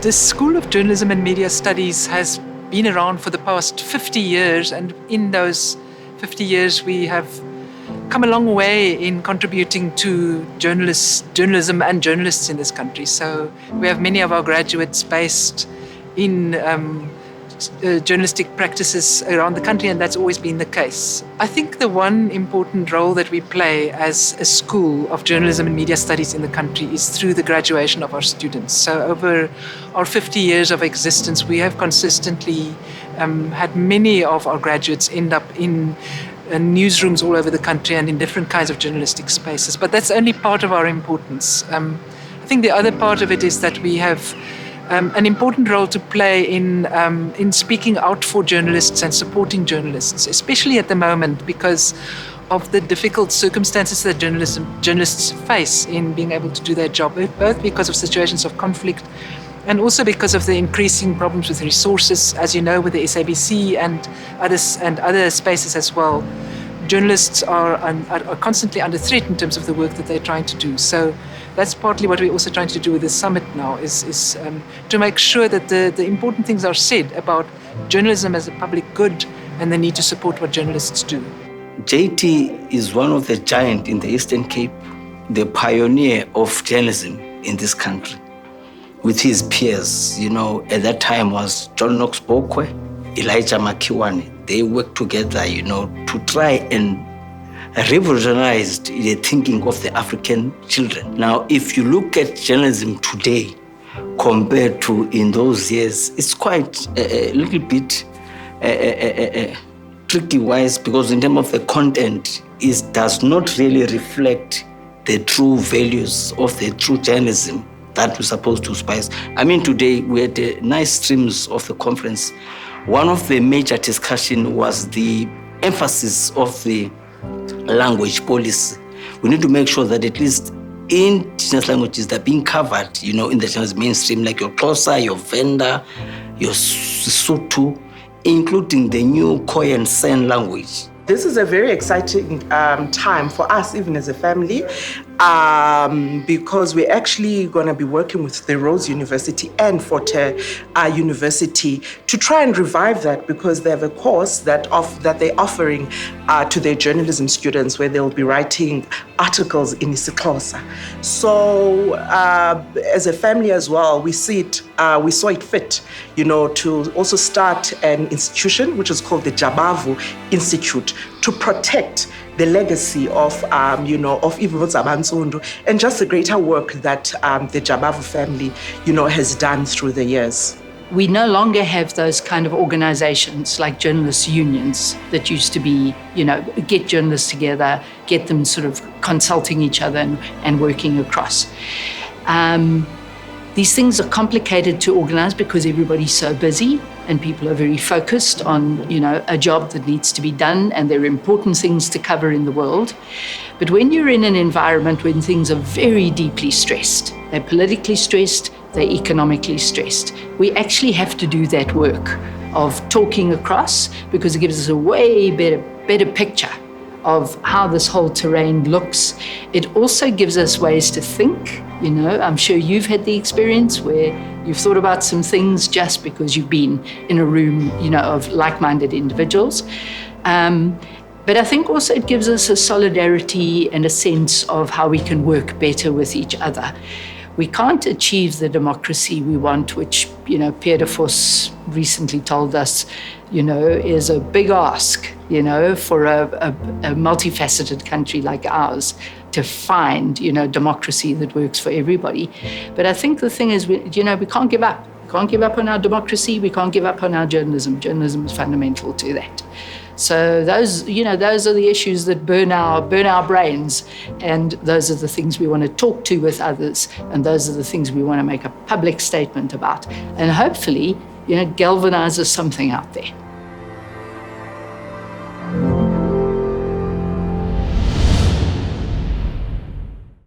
The School of Journalism and Media Studies has been around for the past 50 years, and in those 50 years we have come a long way in contributing to journalism and journalists in this country. So we have many of our graduates based in journalistic practices around the country, and that's always been the case. I think the one important role that we play as a school of journalism and media studies in the country is through the graduation of our students. So over our 50 years of existence, we have consistently had many of our graduates end up in newsrooms all over the country and in different kinds of journalistic spaces. But that's only part of our importance. I think the other part of it is that we have an important role to play in speaking out for journalists and supporting journalists, especially at the moment because of the difficult circumstances that journalists face in being able to do their job, both because of situations of conflict and also because of the increasing problems with resources, as you know, with the SABC and other spaces as well. Journalists are constantly under threat in terms of the work that they're trying to do. So that's partly what we're also trying to do with this summit now, is to make sure that the important things are said about journalism as a public good and the need to support what journalists do. JT is one of the giants in the Eastern Cape, the pioneer of journalism in this country. With his peers, at that time was John Knox Bokwe, Elijah Makiwane. They worked together, to try and revolutionize the thinking of the African children. Now, if you look at journalism today compared to in those years, it's quite a little bit tricky-wise, because in terms of the content, it does not really reflect the true values of the true journalism that we're supposed to spice. I mean, today we had nice streams of the conference. One of the major discussions was the emphasis of the language policy. We need to make sure that at least indigenous languages that are being covered, in the journalism mainstream, like your Xhosa, your Venda, your Sotho, including the new Khoi and San language. This is a very exciting time for us, even as a family, because we're actually going to be working with the Rhodes University and Forte University to try and revive that, because they have a course that they're offering to their journalism students where they'll be writing articles in isiXhosa. So as a family as well, we saw it fit, to also start an institution which is called the Jabavu Institute to protect the legacy of Ivo Zabansundu and just the greater work that the Jabavu family, has done through the years. We no longer have those kind of organizations like journalists' unions that used to be, get journalists together, get them sort of consulting each other and working across. These things are complicated to organize because everybody's so busy and people are very focused on, a job that needs to be done, and there are important things to cover in the world. But when you're in an environment when things are very deeply stressed, they're politically stressed, they're economically stressed, we actually have to do that work of talking across, because it gives us a way better picture of how this whole terrain looks. It also gives us ways to think. I'm sure you've had the experience where you've thought about some things just because you've been in a room, of like-minded individuals. But I think also it gives us a solidarity and a sense of how we can work better with each other. We can't achieve the democracy we want, which, Pierre de Vos recently told us, is a big ask, for a multifaceted country like ours to find, democracy that works for everybody. But I think the thing is, we can't give up. We can't give up on our democracy. We can't give up on our journalism. Journalism is fundamental to that. So those are the issues that burn our brains, and those are the things we want to talk to with others, and those are the things we want to make a public statement about, and hopefully, galvanizes something out there.